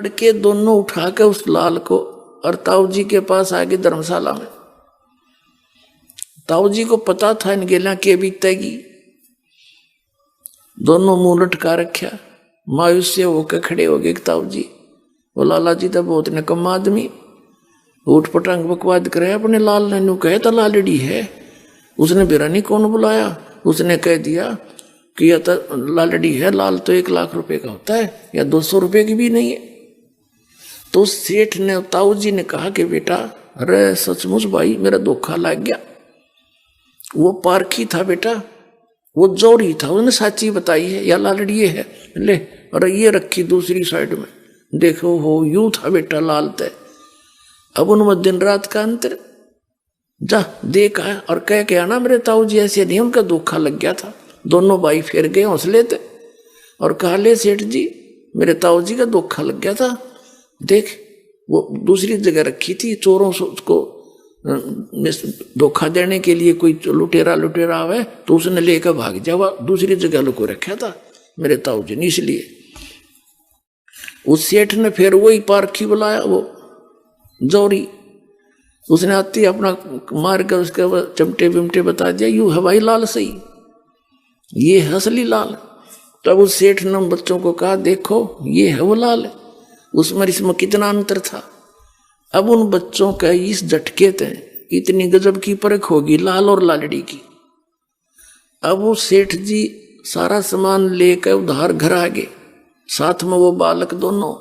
लड़के दोनों उठा के उस लाल को और ताऊ जी के पास आ गए धर्मशाला में। ताऊ जी को पता था इन गेला के बीतेगी, दोनों मुंह लटका रखा, मायूस से होकर खड़े हो गए। ताऊ जी वो लाला जी तो बहुत निकम्मा आदमी, उठ पटांग बकवाद करे अपने लाल ने नू कहे तो लालड़ी है। उसने बिरानी कौन बुलाया, उसने कह दिया कि यह तो लालड़ी है, लाल तो 1 लाख रुपए का होता है या 200 रुपए की भी नहीं है। तो सेठ ने ताऊ जी ने कहा कि बेटा अरे सचमुच भाई मेरा धोखा लग गया, वो पारखी था बेटा, वो जोड़ी था, उसने सच्ची बताई है या लालड़ी है ले, और ये रखी दूसरी साइड में, देखो हो यूं था बेटा लाल तय। अब उनमें दिन रात का अंतर, जा देख आया और कह के आना मेरे ताऊ जी ऐसे नहीं, उनका धोखा लग गया था। दोनों भाई फिर गए हौसले थे और कहा ले सेठ जी मेरे ताऊ जी का धोखा लग गया था, देख वो दूसरी जगह रखी थी, चोरों से उसको धोखा देने के लिए कोई लुटेरा आवे तो उसने लेकर भाग जावा, दूसरी जगह लुको रखा था मेरे ताऊ जी ने। इसलिए उस सेठ ने फिर वही पारखी बुलाया, वो जोरी, उसने आती अपना मार कर उसके चमटे बिमटे बता दिया, यू है भाई लाल सही, ये है असली लाल। तब उस सेठ ने बच्चों को कहा देखो ये है वो लाल, उसमें इसमें कितना अंतर था। अब उन बच्चों का इस झटके थे इतनी गजब की परख होगी लाल और लालड़ी की। अब वो सेठ जी सारा सामान लेकर उधार घर आ गए, साथ में वो बालक दोनों।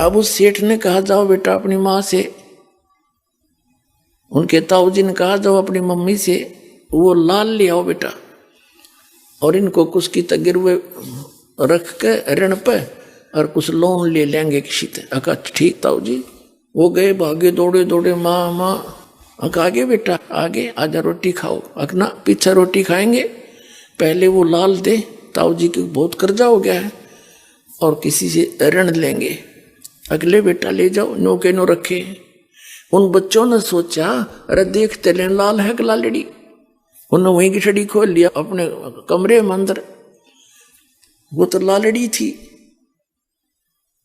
अब उस सेठ ने कहा जाओ बेटा अपनी माँ से, उनके ताऊ जी ने कहा जाओ अपनी मम्मी से वो लाल ले आओ बेटा, और इनको कुछ की गिरवे रख के ऋण पे और कुछ लोन ले लेंगे किसी से। अका ठीक ताऊ जी। वो गए भागे दौड़े दौड़े, माँ माँ आगे बेटा आगे आजा रोटी खाओ, अकना पीछे रोटी खाएंगे, पहले वो लाल दे, ताऊ जी को बहुत कर्जा हो गया है और किसी से ऋण लेंगे, अगले बेटा ले जाओ नो के नो रखे। उन बच्चों ने सोचा अरे देखते लें लाल है कि लालड़ी, उन्होंने वहीं की छड़ी खोल लिया अपने कमरे में अंदर, वो तो लालड़ी थी।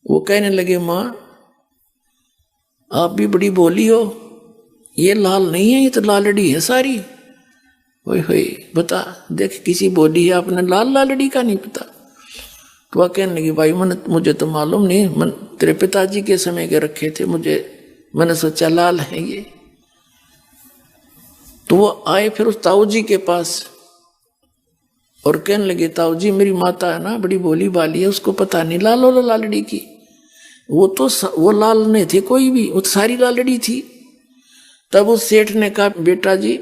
वो कहने लगे माँ आप भी बड़ी बोली हो, ये लाल नहीं है ये तो लालड़ी है सारी। ओए होए बता देख किसी बोली है आपने लाल लालड़ी का नहीं पता। तो वह कहने लगी भाई मुझे तो मालूम नहीं, मन तेरे पिताजी के समय के रखे थे, मैंने सोचा लाल है ये। तो वो आए फिर उस ताऊ जी के पास और कहने लगे ताऊ जी मेरी माता है ना बड़ी भोली भाली है, उसको पता नहीं लाल और लालड़ी की, वो लाल नहीं थे कोई भी, वो सारी लालड़ी थी। तब उस सेठ ने कहा बेटा जी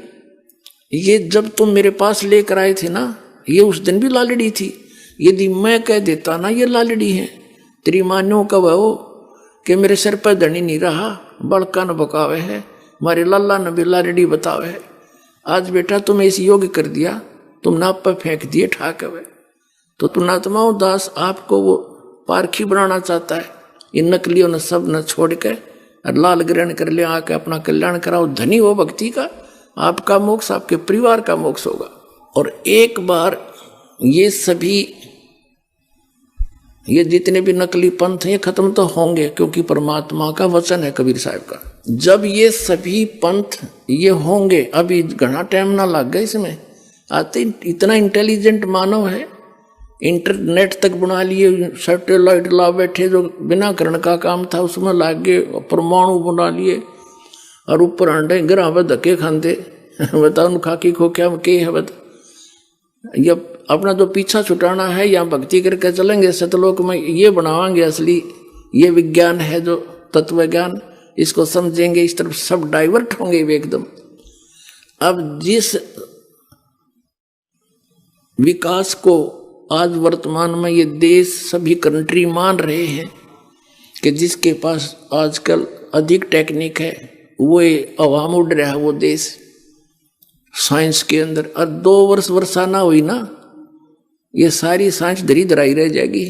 ये जब तुम मेरे पास लेकर आए थे ना ये उस दिन भी लालड़ी थी, यदि मैं कह देता ना ये लालड़ी है, तेरी मान्यों का वो कि मेरे सिर पर धनी नहीं रहा, बड़का न बकावे है, हमारे लाला ने भी लालड़ी बतावे है। आज बेटा तुम्हें इस योग्य कर दिया, तुम नाप पर फेंक दिए ठाक है, तो पुणात्माओं दास आपको वो पारखी बनाना चाहता है, इन नकलियों ने सब न छोड़ के और लाल ग्रहण कर ले, आके अपना कल्याण कराओ, धनी हो भक्ति का, आपका मोक्ष आपके परिवार का मोक्ष होगा। और एक बार ये सभी ये जितने भी नकली पंथ हैं ये खत्म तो होंगे, क्योंकि परमात्मा का वचन है कबीर साहब का, जब ये सभी पंथ ये होंगे, अभी घना टाइम ना लग गया इसमें, आते इतना इंटेलिजेंट मानव है, इंटरनेट तक बना लिए, सैटेलाइट ला बैठे, जो बिना करण का काम था उसमें लाग गए, परमाणु बना लिए और ऊपर अंडे ग्रह में धक्के खाते बताओ खाकी खो क्या के है बता। ये अपना जो पीछा छुटाना है या भक्ति करके चलेंगे सतलोक में, ये बनावांगे असली, ये विज्ञान है जो तत्व ज्ञान, इसको समझेंगे, इस तरफ सब डाइवर्ट होंगे एकदम। अब जिस विकास को आज वर्तमान में ये देश सभी कंट्री मान रहे हैं कि जिसके पास आजकल अधिक टेक्निक है वो अवाम उड़ रहा है वो देश साइंस के अंदर। और 2 वर्ष वर्षा ना हुई ना ये सारी साइंस धरी धराई रह जाएगी,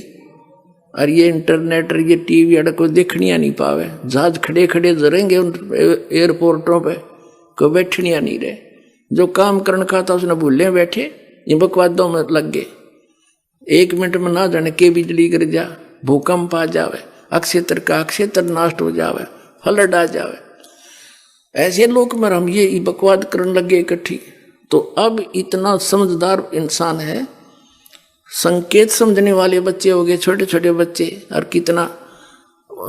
और ये इंटरनेट और ये टीवी अड़ को देखनिया नहीं पावे, जहाज खड़े खड़े जरेंगे उन एयरपोर्टों पे, कोई बैठनिया नहीं रहे, जो काम करने का था उसने भूले बैठे, ये बकवादों में लग गए। 1 मिनट में ना जाने के बिजली गिर जा, भूकंप आ जावे, अक्षेत्र का अक्षेत्र नष्ट हो जावे, फ्लड आ जावे। ऐसे लोग में हम ये बकवाद करने लगे इकट्ठी। तो अब इतना समझदार इंसान है, संकेत समझने वाले बच्चे हो गए, छोटे छोटे बच्चे, और कितना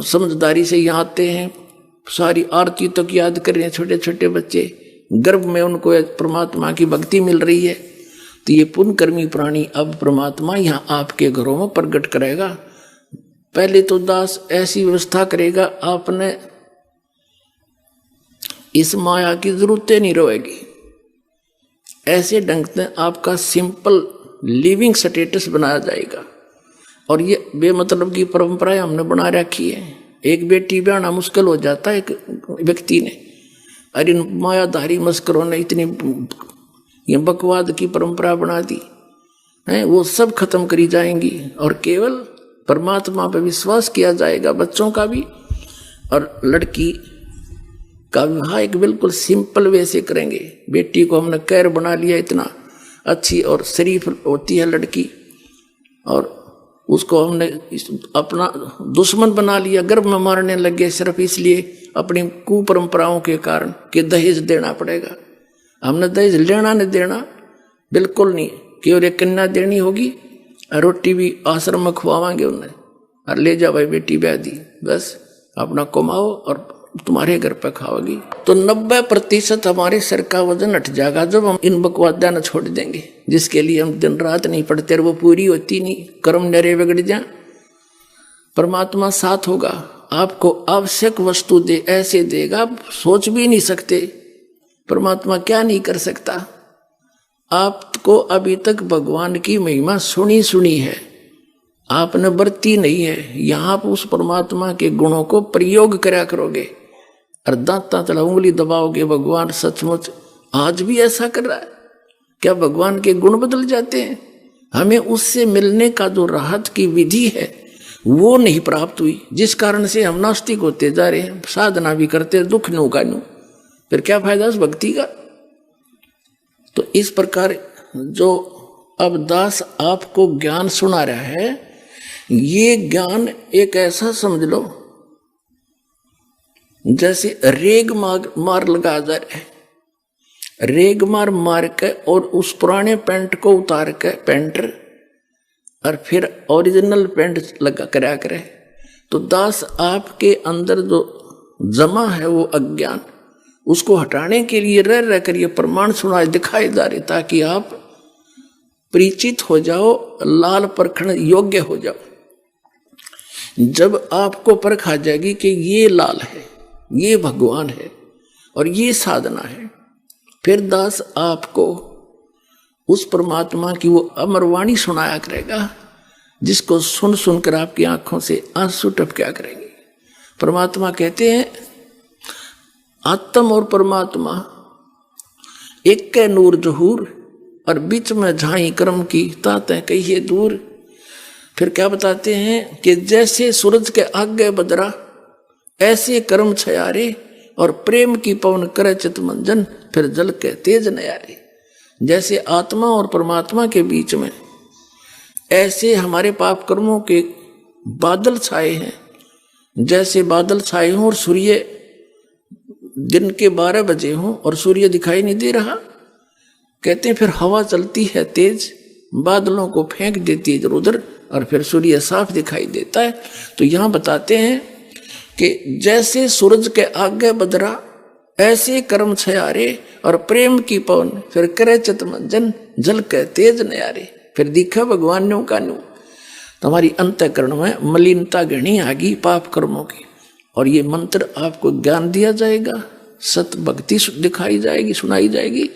समझदारी से यहाँ आते हैं, सारी आरती तक याद कर रहे हैं छोटे छोटे बच्चे, गर्भ में उनको परमात्मा की भक्ति मिल रही है। तो ये पुण्यकर्मी प्राणी अब परमात्मा यहाँ आपके घरों में प्रकट करेगा। पहले तो दास ऐसी व्यवस्था करेगा, आपने इस माया की जरूरतें नहीं रहेगी। ऐसे ढंग से आपका सिंपल लिविंग स्टेटस बनाया जाएगा। और ये बेमतलब की परंपराएं हमने बना रखी है। एक बेटी ब्याहना मुश्किल हो जाता है एक व्यक्ति ने, अरे मायाधारी मस्करों ने इतनी ये बकवाद की परंपरा बना दी है, वो सब खत्म करी जाएंगी और केवल परमात्मा पर विश्वास किया जाएगा, बच्चों का भी और लड़की का विवाह एक बिल्कुल सिंपल वे से करेंगे। बेटी को हमने कैर बना लिया, इतना अच्छी और शरीफ होती है लड़की, और उसको हमने अपना दुश्मन बना लिया, गर्भ में मारने लगे सिर्फ इसलिए अपनी कुपरंपराओं के कारण कि दहेज देना पड़ेगा। हमने दहेज लेना नहीं देना, बिल्कुल नहीं, केवल एक कन्या देनी होगी, रोटी भी आश्रम में खुआवाएंगे उन्हें, और ले जा भाई बेटी ब्याह दी, बस अपना कमाओ और तुम्हारे घर पर खाओगी। तो 90% हमारे सिर का वजन हट जाएगा जब हम इन बकवादा न छोड़ देंगे, जिसके लिए हम दिन रात नहीं पढ़ते, वो पूरी होती नहीं, कर्म नरे बिगड़ जाए। परमात्मा साथ होगा, आपको आवश्यक वस्तु दे, ऐसे देगा आप सोच भी नहीं सकते। परमात्मा क्या नहीं कर सकता। आपको अभी तक भगवान की महिमा सुनी है, आपने बरती नहीं है। यहाँ आप उस परमात्मा के गुणों को प्रयोग करा करोगे और दांता तला उंगली दबाओगे, भगवान सचमुच आज भी ऐसा कर रहा है। क्या भगवान के गुण बदल जाते हैं? हमें उससे मिलने का जो राहत की विधि है वो नहीं प्राप्त हुई, जिस कारण से हम नास्तिक होते जा रहे हैं, साधना भी करते दुख नो का नो, फिर क्या फायदा उस भक्ति का। तो इस प्रकार जो अब दास आपको ज्ञान सुना रहा है, ये ज्ञान एक ऐसा समझ लो जैसे रेग मार लगा जा रहा है, रेग मार के और उस पुराने पेंट को उतार के पेंटर और फिर ओरिजिनल पेंट लगा करा करे। तो दास आपके अंदर जो जमा है वो अज्ञान, उसको हटाने के लिए रह कर ये प्रमाण सुनाए दिखाए जा रहे, ताकि आप परिचित हो जाओ, लाल परखण योग्य हो जाओ। जब आपको परख आ जाएगी कि ये लाल है, ये भगवान है और ये साधना है, फिर दास आपको उस परमात्मा की वो अमरवाणी सुनाया करेगा, जिसको सुन सुनकर आपकी आंखों से आंसू टपका करेंगे। परमात्मा कहते हैं आत्म और परमात्मा एक के नूर जहूर, और बीच में झाई कर्म की तातें कहिए दूर। फिर क्या बताते हैं कि जैसे सूरज के आगे बदरा, ऐसे कर्म छयारे, और प्रेम की पवन करे चितमंजन, फिर जल के तेज नयारे। जैसे आत्मा और परमात्मा के बीच में ऐसे हमारे पाप कर्मों के बादल छाए हैं, जैसे बादल छाए हों और सूर्य दिन के 12 बजे हों और सूर्य दिखाई नहीं दे रहा। कहते हैं फिर हवा चलती है तेज, बादलों को फेंक देती है इधर उधर, और फिर सूर्य साफ दिखाई देता है। तो यहाँ बताते हैं कि जैसे सूरज के आगे बदरा, ऐसे कर्म छयारे, और प्रेम की पवन फिर करे चितमंजन, जल के तेज नयारे। फिर दिखा भगवान न्यू का न्यू। तुम्हारी अंतःकरण में मलिनता घनी आगी पाप कर्मों की, और ये मंत्र आपको ज्ञान दिया जाएगा, सत भक्ति दिखाई जाएगी, सुनाई जाएगी।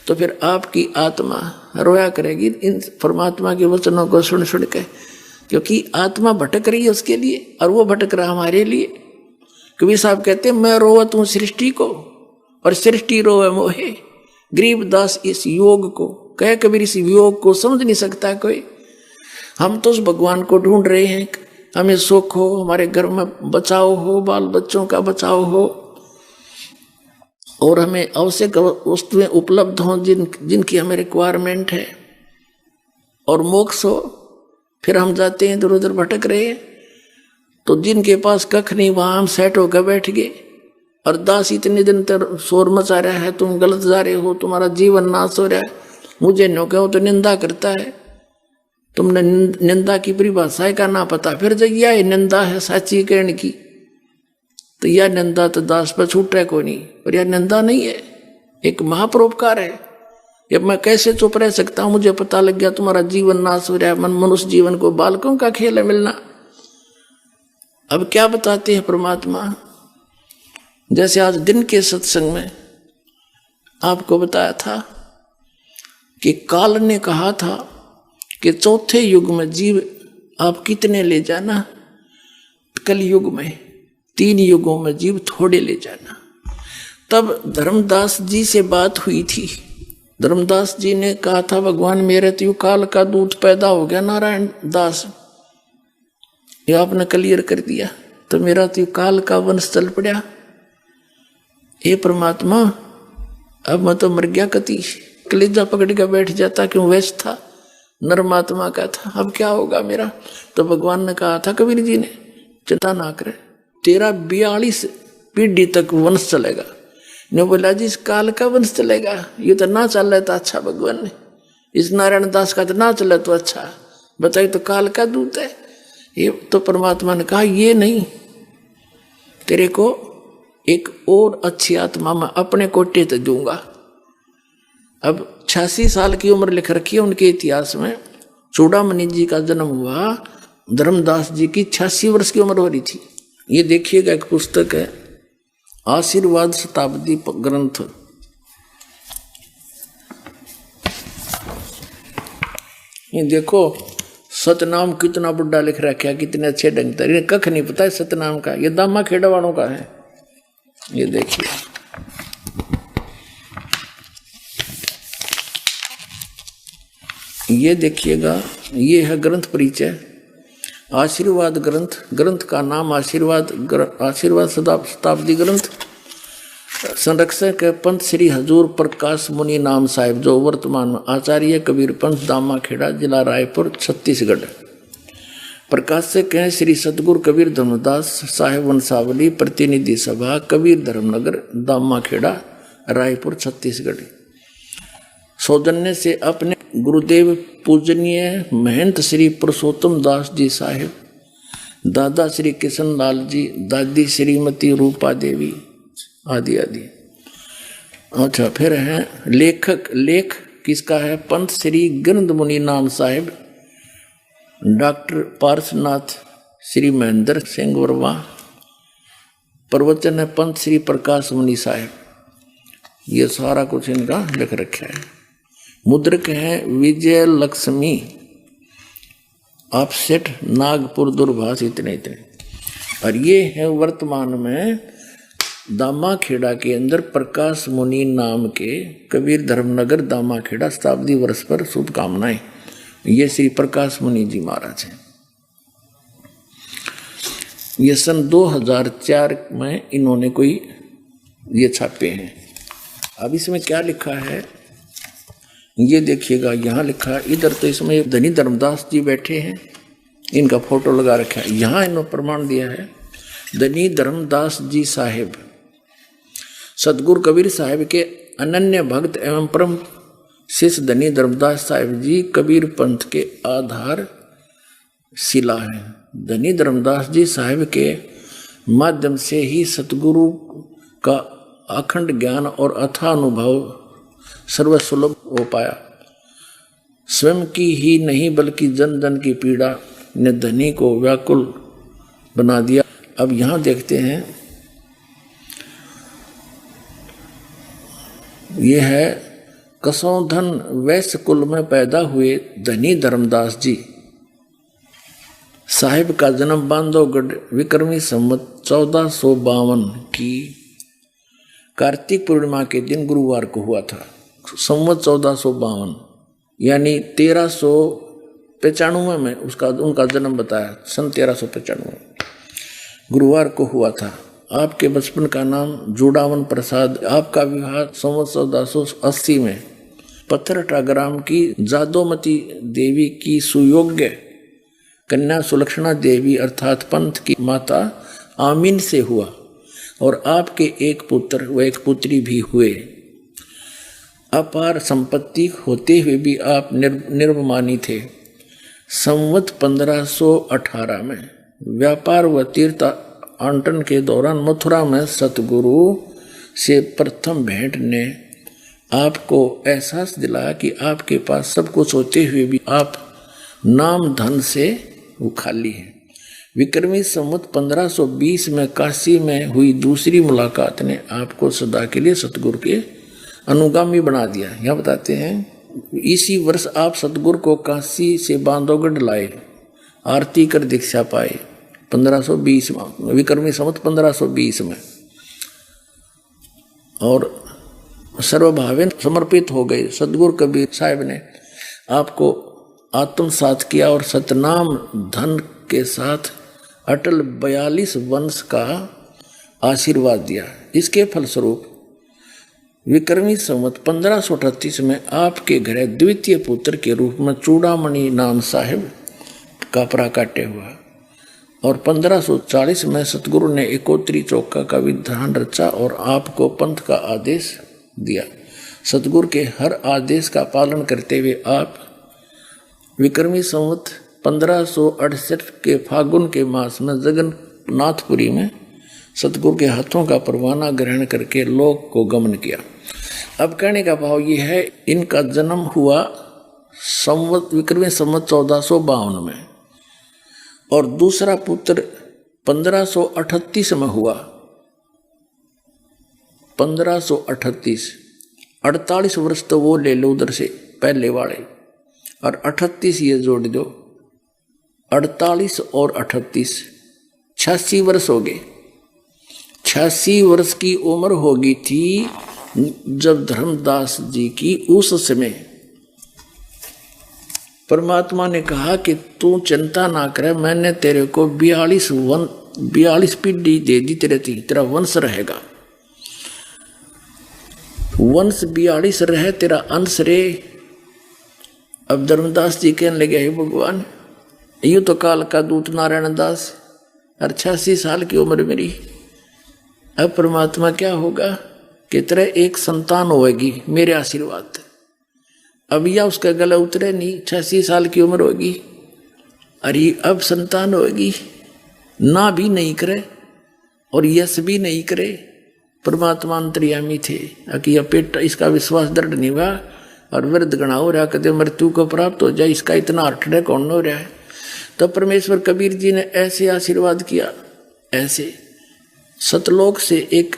तो फिर आपकी आत्मा रोया करेगी इन परमात्मा के वचनों को सुन सुन के, क्योंकि आत्मा भटक रही है उसके लिए, और वो भटक रहा हमारे लिए। कबीर साहब कहते हैं मैं रोवत हूँ सृष्टि को, और सृष्टि रोवे मोहे। गरीबदास इस योग को कह, कबीर इस योग को समझ नहीं सकता कोई। हम तो उस भगवान को ढूंढ रहे हैं, हमें सुख हो, हमारे घर में बचाव हो, बाल बच्चों का बचाव हो, और हमें आवश्यक वस्तुएं उपलब्ध हों जिनकी हमें रिक्वायरमेंट है, और मोक्ष हो। फिर हम जाते हैं इधर उधर भटक रहे हैं। तो जिनके पास कख नहीं वहां हम सेट होकर बैठ गए। और दास इतने दिन तक शोर मचा रहा है, तुम गलत जा रहे हो, तुम्हारा जीवन नाश हो रहा है, मुझे न कहो तो निंदा करता है। तुमने निंदा की परिभाषा का ना पता, फिर जब यह निंदा है साची कहने की, तो यह निंदा तो दास पर छूट है कोई नहीं, पर यह निंदा नहीं है, एक महापरोपकार है। ये मैं कैसे चुप रह सकता हूं, मुझे पता लग गया तुम्हारा जीवन नाश हो रहा है। मनुष्य जीवन को बालकों का खेल है मिलना। अब क्या बताते हैं परमात्मा, जैसे आज दिन के सत्संग में आपको बताया था कि काल ने कहा था कि चौथे युग में जीव आप कितने ले जाना, कल युग में 3 युगों में जीव थोड़े ले जाना। तब धर्मदास जी से बात हुई थी। धर्मदास जी ने कहा था भगवान मेरे तो काल का दूत पैदा हो गया, नारायण दास ये आपने क्लियर कर दिया, तो मेरा तो काल का वंश चल पड़ा। हे परमात्मा अब मैं तो मर गया, कति कलेजा पकड़ के बैठ जाता, क्यों वैस था, नरमात्मा का था, अब क्या होगा मेरा। तो भगवान ने कहा था कबीर जी ने, चिंता ना करे, तेरा 42 पीढ़ी तक वंश चलेगा। ने बोला जी इस काल का वंश चलेगा, ये तो ना चल रहा था, अच्छा भगवान ने इस नारायण दास का तो ना चला तो अच्छा, बताइए तो काल का दूत है ये। तो परमात्मा ने कहा ये नहीं, तेरे को एक और अच्छी आत्मा में अपने कोटे तक दूंगा। अब 86 साल की उम्र लिख रखी है उनके इतिहास में। चूड़ामणि जी का जन्म हुआ, धर्मदास जी की 86 वर्ष की उम्र हो रही थी। ये देखिएगा, एक पुस्तक है आशीर्वाद शताब्दी ग्रंथ, ये देखो सतनाम कितना बुढ़ा लिख रखा है, कितने अच्छे ढंग से, कख नहीं पता है सतनाम का, ये दामा खेड़ा वालों का है। ये देखिए ये देखिएगा, ये है ग्रंथ परिचय आशीर्वाद ग्रंथ। ग्रंथ का नाम आशीर्वाद शताब्दी ग्रंथ। संरक्षक है पंत श्री हजूर प्रकाश मुनि नाम साहिब, जो वर्तमान में आचार्य कबीर पंथ दामा खेड़ा जिला रायपुर छत्तीसगढ़। प्रकाशक हैं श्री सतगुरु कबीर धर्मदास साहेब वंशावली, प्रतिनिधि सभा कबीर धर्मनगर दामा खेड़ा रायपुर छत्तीसगढ़। सौजन्य से अपने गुरुदेव पूजनीय महंत श्री पुरुषोत्तम दास जी साहेब, दादा श्री किशन लाल जी, दादी श्रीमती रूपा देवी आदि आदि। अच्छा फिर है लेख किसका है, पंत श्री गिरंद मुनि नाम साहेब, डॉक्टर पार्शनाथ श्री महेंद्र सिंह वर्मा। प्रवचन है पंत श्री प्रकाश मुनि साहेब। ये सारा कुछ इनका लिख रखा है। मुद्रक है विजय लक्ष्मी ऑफसेट नागपुर दूरभाष, इतने। और ये है वर्तमान में दामा खेड़ा के अंदर प्रकाश मुनि नाम के कबीर धर्मनगर दामा खेड़ा शताब्दी वर्ष पर शुभकामनाएं। ये श्री प्रकाश मुनि जी महाराज हैं। ये सन 2004 में इन्होंने कोई ये छापे हैं। अब इसमें क्या लिखा है ये देखिएगा, यहाँ लिखा है, इधर तो इसमें धनी धर्मदास जी बैठे हैं, इनका फोटो लगा रखा है। यहाँ इन्होंने प्रमाण दिया है धनी धर्मदास जी साहेब सतगुरु कबीर साहेब के अनन्य भक्त एवं परम शिष्य धनी धर्मदास साहेब जी कबीर पंथ के आधार शिला है। धनी धर्मदास जी साहेब के माध्यम से ही सतगुरु का अखंड ज्ञान और अथाह अनुभव सर्वसुलभ हो पाया। स्वयं की ही नहीं बल्कि जन जन की पीड़ा ने धनी को व्याकुल बना दिया। अब यहाँ देखते हैं, यह है कसौधन वैश्य कुल में पैदा हुए धनी धर्मदास जी साहिब का जन्म बांधवगढ़ विक्रमी संवत 1452 की कार्तिक पूर्णिमा के दिन गुरुवार को हुआ था। संवत 1452 यानी 1395 में उनका जन्म बताया, सन 1395 गुरुवार को हुआ था। आपके बचपन का नाम जुड़ावन प्रसाद। आपका विवाह संवत 1480 में पत्थरटा ग्राम की जादोमती देवी की सुयोग्य कन्या सुलक्षणा देवी अर्थात पंथ की माता आमीन से हुआ और आपके एक पुत्र व एक पुत्री भी हुए। अपार संपत्ति होते हुए भी आप निर्वमानी थे। संवत 1518 में व्यापार व तीर्थ आंटन के दौरान मथुरा में सतगुरु से प्रथम भेंट ने आपको एहसास दिलाया कि आपके पास सब कुछ होते हुए भी आप नाम धन से खाली हैं। विक्रमी संवत 1520 में काशी में हुई दूसरी मुलाकात ने आपको सदा के लिए सतगुरु के अनुगामी बना दिया। यह बताते हैं इसी वर्ष आप सतगुरु को काशी से बांधवगढ़ लाए, आरती कर दीक्षा पाए 1520 में, विक्रमी संवत 1520 में, और सर्वभावेन समर्पित हो गए। सतगुरु कबीर साहब ने आपको आत्मसात किया और सतनाम धन के साथ अटल 42 वंश का आशीर्वाद दिया। इसके फलस्वरूप विक्रमी संवत 1538 में आपके घर द्वितीय पुत्र के रूप में चूड़ामणि नाम साहिब का प्राकट्य हुआ और 1540 में सतगुरु ने एकोत्री चौका का विधान रचा और आपको पंथ का आदेश दिया। सतगुरु के हर आदेश का पालन करते हुए आप विक्रमी संवत 1568 के फागुन के मास में जगन्नाथपुरी में सतगुरु के हाथों का परवाना ग्रहण करके लोक को गमन किया। अब कहने का भाव ये है, इनका जन्म हुआ विक्रमी संवत 1452 में और दूसरा पुत्र 1538 में हुआ। 1538 48 वर्ष तो वो ले लो उधर से पहले वाले और 38 ये जोड़ दो, 48 और 38 86 वर्ष हो गए। 86 वर्ष की उम्र होगी थी जब धर्मदास जी की उस समय परमात्मा ने कहा कि तू चिंता ना करे, मैंने तेरे को 42 पीढ़ी दे दी, तेरा वंश रहेगा, वंश 42 रहे, तेरा अंश रे। अब धर्मदास जी कहने लगे, हे भगवान, यूं तो काल का दूत नारायण दास और 86 साल की उम्र मेरी, अब परमात्मा क्या होगा कि तेरे एक संतान होगी मेरे आशीर्वाद। अब या उसका गला उतरे नहीं, 86 साल की उम्र होगी, अरे अब संतान होगी, ना भी नहीं करे और यश भी नहीं करे। परमात्मा अंतर्यामी थे कि यह पेट इसका विश्वास दृढ़ नहीं हुआ और वृद्ध गणा हो रहा, कदे मृत्यु को प्राप्त हो जाए, इसका इतना अठड़े कौन हो रहा है। तब परमेश्वर कबीर जी ने ऐसे आशीर्वाद किया। ऐसे सतलोक से एक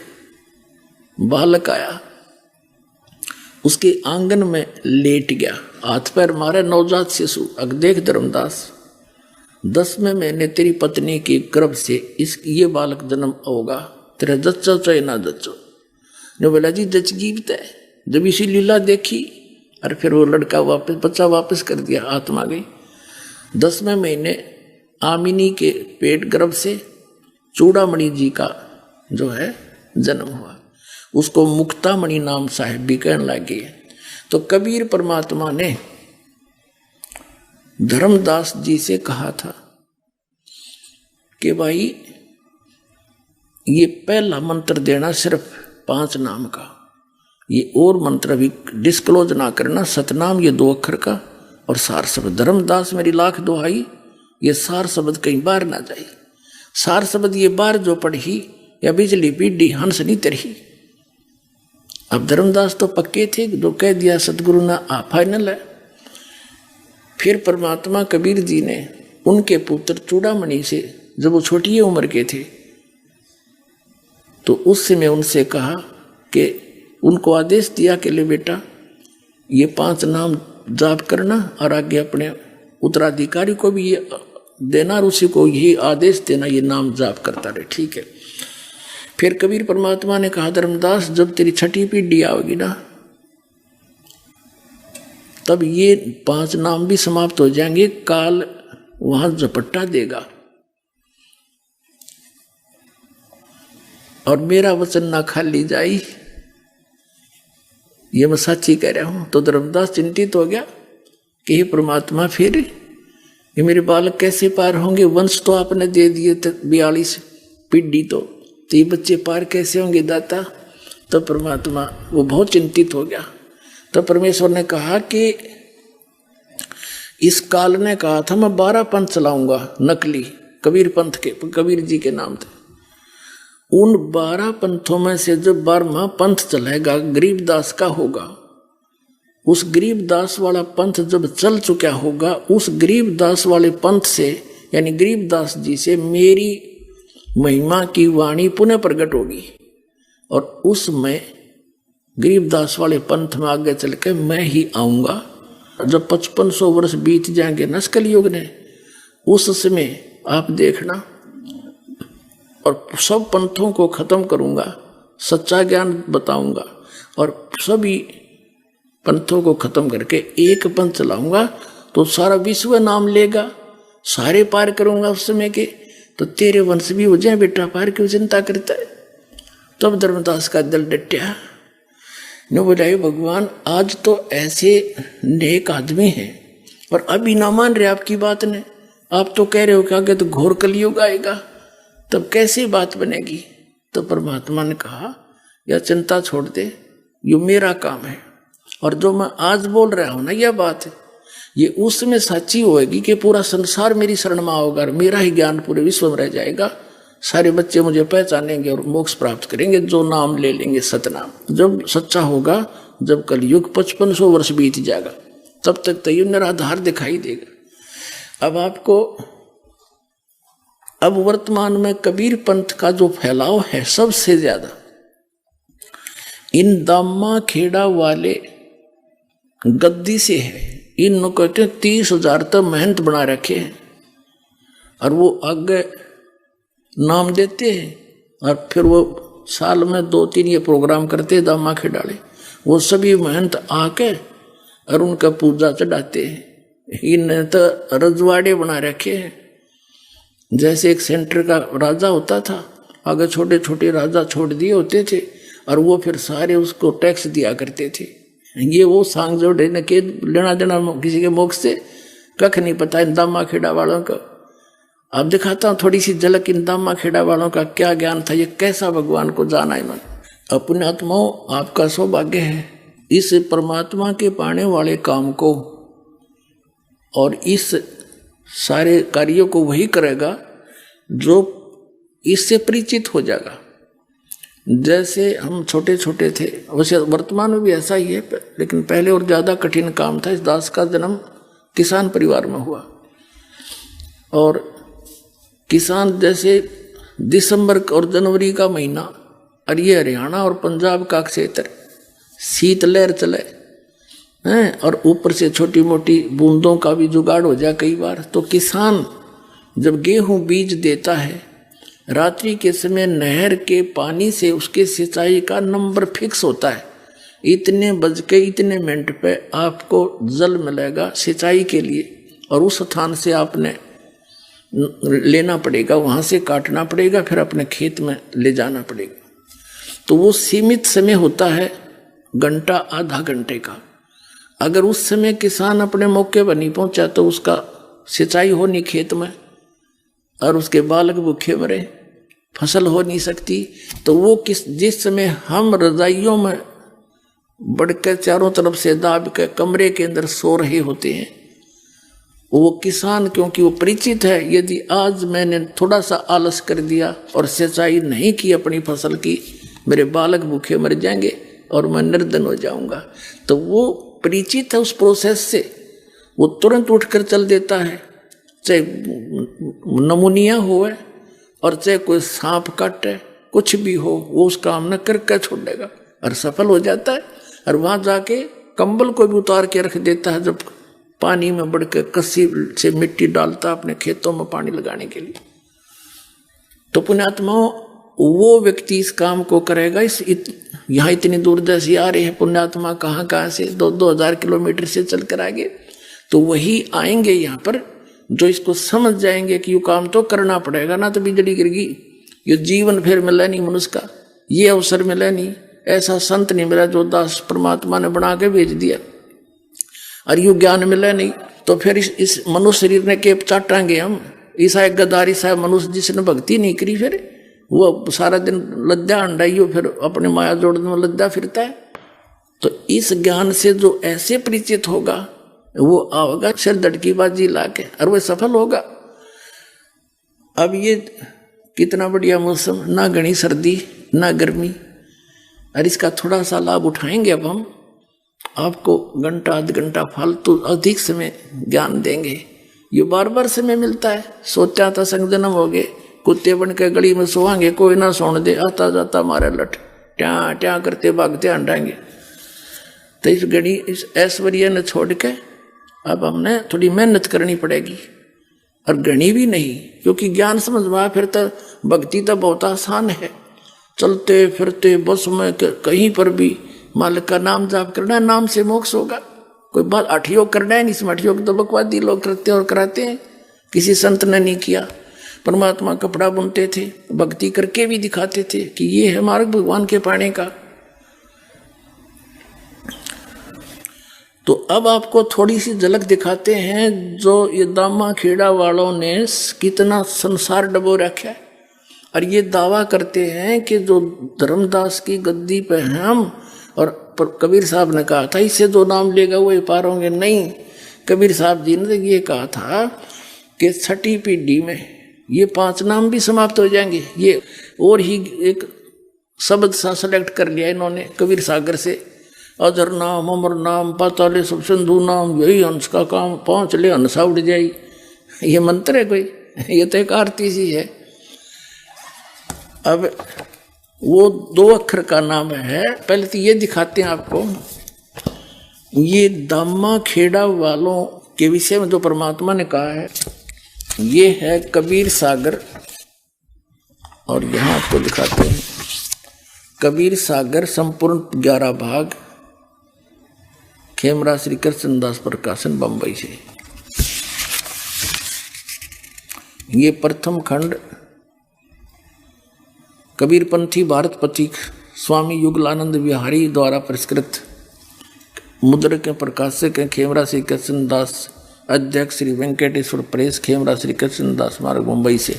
बालक आया, उसके आंगन में लेट गया, हाथ पैर मारे, नवजात शिशु। अब देख धर्मदास, 10वें महीने तेरी पत्नी की गर्भ से ये बालक जन्म होगा, तेरा जच्चो चाहे ना जच्चो। ने बोला जी जच गीत है। जब इसी लीला देखी और फिर वो लड़का वापस, बच्चा वापस कर दिया, आत्मा गई। 10वें महीने आमिनी के पेट गर्भ से चूड़ामणि जी का जो है जन्म हुआ, उसको मुक्तामणि नाम साहिब भी कहने लगे। तो कबीर परमात्मा ने धर्मदास जी से कहा था कि भाई ये पहला मंत्र देना सिर्फ 5 नाम का, ये और मंत्र भी डिस्क्लोज ना करना, सतनाम ये 2 अक्षर का और सार शब्द। धर्मदास मेरी लाख दुहाई, ये सार शब्द कहीं बाहर ना जाए। सार शब्द ये बाहर जो पढ़ी या बिजली पीढ़ी हंस नहीं तरही। अब धर्मदास तो पक्के थे, जो कह दिया सतगुरु ने फाइनल है। फिर परमात्मा कबीर जी ने उनके पुत्र चूड़ामणि से, जब वो छोटी उम्र के थे, तो उस समय उनसे कहा कि उनको आदेश दिया कि ले बेटा ये 5 नाम जाप करना और आगे अपने उत्तराधिकारी को भी ये देना और उसी को यही आदेश देना, ये नाम जाप करता रहे। ठीक है। फिर कबीर परमात्मा ने कहा धर्मदास, जब तेरी 6ठी पीढ़ी आओगी ना, तब ये 5 नाम भी समाप्त हो जाएंगे, काल वहां झपट्टा देगा और मेरा वचन ना खाली जाई, ये मैं सच्ची कह रहा हूं। तो धर्मदास चिंतित हो गया कि हे परमात्मा, फिर ये मेरे बालक कैसे पार होंगे? वंश तो आपने दे दिए थे 42 पीढ़ी, तो ये बच्चे पार कैसे होंगे दाता? तो परमात्मा वो बहुत चिंतित हो गया। तो परमेश्वर ने कहा कि इस काल ने कहा था मैं 12 पंथ चलाऊंगा नकली, कबीर पंथ के, कबीर जी के नाम थे। उन 12 पंथों में से जो 12वां पंथ चलेगा गरीबदास का होगा। उस गरीबदास वाला पंथ जब चल चुका होगा, उस गरीबदास वाले पंथ से यानी गरीबदास जी से मेरी महिमा की वाणी पुनः प्रकट होगी, और उसमें गरीबदास वाले पंथ में आगे चल के मैं ही आऊंगा। जब 5500 वर्ष बीत जाएंगे न कलयुग ने, उस समय आप देखना, और सब पंथों को खत्म करूंगा, सच्चा ज्ञान बताऊंगा, और सभी पंथों को खत्म करके एक पंथ चलाऊंगा, तो सारा विश्व नाम लेगा, सारे पार करूंगा उस समय के। तो तेरे वंश भी हो जाए बेटा पार, क्यों चिंता करता है? तब धर्मदास का दिल डटया, न बोला भगवान आज तो ऐसे नेक आदमी हैं और अभी ना मान रहे आपकी बात ने। आप तो कह रहे हो कि आगे तो घोर कलयुग आएगा, तब कैसे बात बनेगी? तो परमात्मा ने कहा या चिंता छोड़ दे, ये मेरा काम है, और जो मैं आज बोल रहा हूं ना यह बात है, ये उसमें सच्ची होएगी कि पूरा संसार मेरी शरण में होगा और मेरा ही ज्ञान पूरे विश्व में रह जाएगा। सारे बच्चे मुझे पहचानेंगे और मोक्ष प्राप्त करेंगे, जो नाम ले लेंगे सतनाम। जब सच्चा होगा, जब कलयुग 5500 वर्ष बीत जाएगा, तब तक तो ये निराधार दिखाई देगा। अब आपको अब वर्तमान में कबीर पंथ का जो फैलाव है सबसे ज्यादा इन दामा खेड़ा वाले गद्दी से है। इन कहते हैं 30,000 तक मेहनत बना रखे हैं, और वो आगे नाम देते हैं, और फिर वो साल में 2-3 ये प्रोग्राम करते हैं दामा खेड़ाले। वो सभी मेहनत आके और उनका पूजा चढ़ाते हैं। इन तो रजवाड़े बना रखे हैं, जैसे एक सेंटर का राजा होता था, आगे छोटे छोटे राजा छोड़ दिए होते थे, और वो फिर सारे उसको टैक्स दिया करते थे। ये वो सांग जोड़े न के लेना देना किसी के मोक्ष से कख नहीं पता इन दामा खेड़ा वालों का। अब दिखाता हूँ थोड़ी सी झलक इन दामा खेड़ा वालों का क्या ज्ञान था, ये कैसा भगवान को जाना है। मन अपने आत्माओं, आपका सौभाग्य है इस परमात्मा के पाने वाले काम को, और इस सारे कार्यों को वही करेगा जो इससे परिचित हो जाएगा। जैसे हम छोटे छोटे थे, वैसे वर्तमान में भी ऐसा ही है, लेकिन पहले और ज़्यादा कठिन काम था। इस दास का जन्म किसान परिवार में हुआ, और किसान जैसे दिसंबर और जनवरी का महीना, और ये हरियाणा और पंजाब का क्षेत्र शीत लहर चले हैं, और ऊपर से छोटी मोटी बूंदों का भी जुगाड़ हो जाए कई बार। तो किसान जब गेहूं बीज देता है, रात्रि के समय नहर के पानी से उसके सिंचाई का नंबर फिक्स होता है, इतने बज के इतने मिनट पे आपको जल मिलेगा सिंचाई के लिए, और उस स्थान से आपने लेना पड़ेगा, वहाँ से काटना पड़ेगा, फिर अपने खेत में ले जाना पड़ेगा। तो वो सीमित समय होता है, घंटा आधा घंटे का। अगर उस समय किसान अपने मौके पर नहीं पहुंचा तो उसका सिंचाई हो नहीं खेत में, और उसके बालक भूखे मरे, फसल हो नहीं सकती। तो वो जिस समय हम रजाइयों में बढ़कर चारों तरफ से दाब के कमरे के अंदर सो रहे होते हैं, वो किसान क्योंकि वो परिचित है, यदि आज मैंने थोड़ा सा आलस कर दिया और सिंचाई नहीं की अपनी फसल की, मेरे बालक भूखे मर जाएंगे और मैं निर्धन हो जाऊंगा। तो वो परिचित है उस प्रोसेस से, वो तुरंत उठकर चल देता है, चाहे नमूनिया हो और चाहे कोई सांप काटे, कुछ भी हो, वो उस काम न करके छोड़ेगा और सफल हो जाता है। और वहां जाके कंबल को भी उतार के रख देता है, जब पानी में बढ़ के कस्सी से मिट्टी डालता अपने खेतों में पानी लगाने के लिए। तो पुण्यात्माओं, वो व्यक्ति इस काम को करेगा। यहाँ इतनी दूर से आ रहे हैं पुण्यात्मा, कहाँ से 2,000 किलोमीटर से चल कर आगे, तो वही आएंगे यहाँ पर जो इसको समझ जाएंगे कि ये काम तो करना पड़ेगा, ना तो बिजली गिरगी, ये जीवन फिर मिला नहीं मनुष्य का, ये अवसर मिला नहीं, ऐसा संत नहीं मिला जो दास परमात्मा ने बना के भेज दिया, और यू ज्ञान मिला नहीं। तो फिर इस मनुष्य शरीर ने के चाटांगे हम। ईसा एक गद्दारी साहब मनुष्य जिसने भक्ति नहीं करी, फिर वो सारा दिन लद्दा अंडाइयो, फिर अपने माया जोड़ में लद्दा फिरता है। तो इस ज्ञान से जो ऐसे परिचित होगा वो आओगा सिर दड़की बाजी लाके, और वो सफल होगा। अब ये कितना बढ़िया मौसम, ना घनी सर्दी ना गर्मी, और इसका थोड़ा सा लाभ उठाएंगे। अब हम आपको घंटा आध घंटा फालतू अधिक समय ज्ञान देंगे। ये बार बार समय मिलता है। सोचा था संग जन्म हो गए, कुत्ते बन के गली में सोवांगे, कोई ना सोने दे, आता जाता मारे लठ ट्या ट्या करते भागते हटाएंगे। तो इस घड़ी इस ऐश्वर्य ने छोड़ के अब हमने थोड़ी मेहनत करनी पड़ेगी, और घनी भी नहीं, क्योंकि ज्ञान समझ में फिर तो भक्ति तो बहुत आसान है। चलते फिरते बस में कहीं पर भी मालिक का नाम जाप करना, नाम से मोक्ष होगा। कोई बात अठयोग करना है नहीं, इसमें अठयोग तो बकवादी लोग करते और कराते हैं, किसी संत ने नहीं किया। परमात्मा कपड़ा बुनते थे, भक्ति करके भी दिखाते थे कि ये है मार्ग भगवान के पाने का। तो अब आपको थोड़ी सी झलक दिखाते हैं, जो ये दामा खेड़ा वालों ने कितना संसार डबो रखा है, और ये दावा करते हैं कि जो धर्मदास की गद्दी पे हम, और कबीर साहब ने कहा था इससे जो नाम लेगा वो पार होंगे। नहीं, कबीर साहब जी ने ये कहा था कि छठी पीढ़ी में ये 5 नाम भी समाप्त हो जाएंगे। ये और ही एक शब्द सा सेलेक्ट कर लिया इन्होंने कबीर सागर से, अजर नाम अमर नाम पाताले सब सिंधु नाम, यही हंस का काम 5 ले हंसा उड़ जाई। ये मंत्र है कोई? ये तो एक आरती सी है। अब वो 2 अक्षर का नाम है। पहले तो ये दिखाते हैं आपको, ये दामा खेड़ा वालों के विषय में जो परमात्मा ने कहा है, ये है कबीर सागर। और यहां आपको दिखाते हैं कबीर सागर संपूर्ण 11 भाग, खेमरा श्री कृष्णदास प्रकाशन बंबई से। ये प्रथम खंड कबीरपंथी भारत पथिक स्वामी युगलानंद विहारी द्वारा परिष्कृत, मुद्रक प्रकाशक हैं खेमरा श्री कृष्णदास, अध्यक्ष श्री वेंकटेश्वर प्रेस, खेमरा श्री कृष्णदास मार्ग मुंबई से।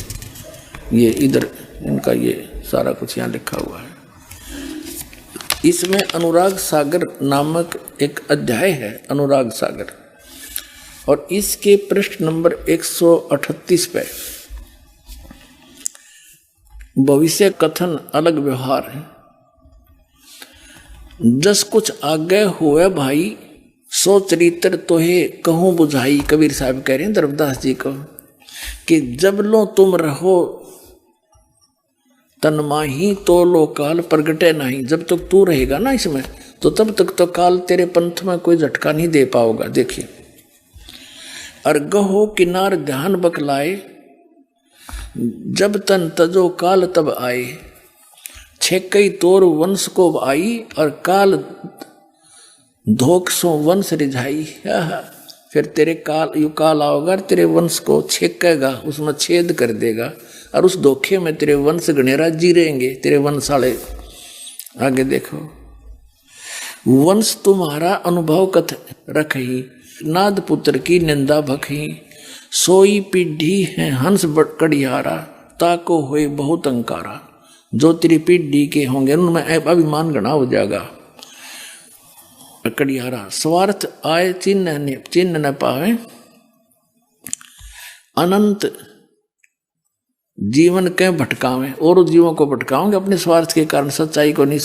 ये इधर इनका ये सारा कुछ यहाँ लिखा हुआ है। इसमें अनुराग सागर नामक एक अध्याय है, अनुराग सागर, और इसके पृष्ठ नंबर 138 पे भविष्य कथन अलग व्यवहार है। जस कुछ आगे हुए भाई, सो चरित्र तोहे कहूँ बुझाई। कबीर साहब कह रहे हैं धर्मदास जी को कि जब लो तुम रहो तन माही, तो लो काल प्रगटे नहीं। जब तक तू रहेगा ना इसमें, तो तब तक तो काल तेरे पंथ में कोई झटका नहीं दे पाओगा। देखिए, अर्गहो किनार ध्यान बकलाए, जब तन तजो काल तब आए। छेकई तोर वंश को आई, और काल धोख सो वंश रिझाई। फिर तेरे काल आओगा, तेरे वंश को छेकेगा, उसमें छेद कर देगा, और उस धोखे में तेरे वंश गणेरा जी रहेंगे, तेरे वंशाले। आगे देखो, वंश तुम्हारा अनुभव कथ रखही, नाद पुत्र की निंदा भखही। सोई पीढ़ी है हंस कड़ियारा, ताको होए बहुत अंकारा। जो तेरी पीढ़ी के होंगे उनमें अभिमान गणा हो जाएगा। कड़ियारा, स्वार्थ आए चिन्ह न पावे, अनंत जीवन के भटकावे। और जीवों को भटकाओगे अपने स्वार्थ के कारण, सच्चाई को नहीं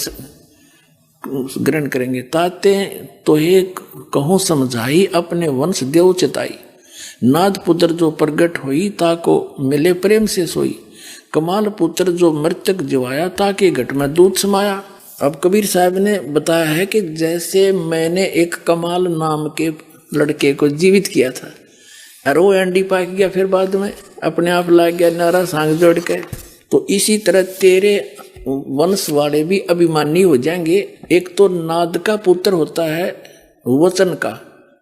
ग्रहण करेंगे। ताते तो हे कहूँ समझाई, अपने वंश देव चिताई। नाद पुत्र जो प्रगट हुई, ताको मिले प्रेम से सोई। कमाल पुत्र जो मृतक जिवाया, ताके घट में दूध समाया। अब कबीर साहब ने बताया है कि जैसे मैंने एक कमाल नाम के लड़के को जीवित किया था, और वो एंडी पाक गया, फिर बाद में अपने आप ला गया नारा सांग जोड़ के, तो इसी तरह तेरे वंश वाले भी अभिमानी हो जाएंगे। एक तो नाद का पुत्र होता है वचन का,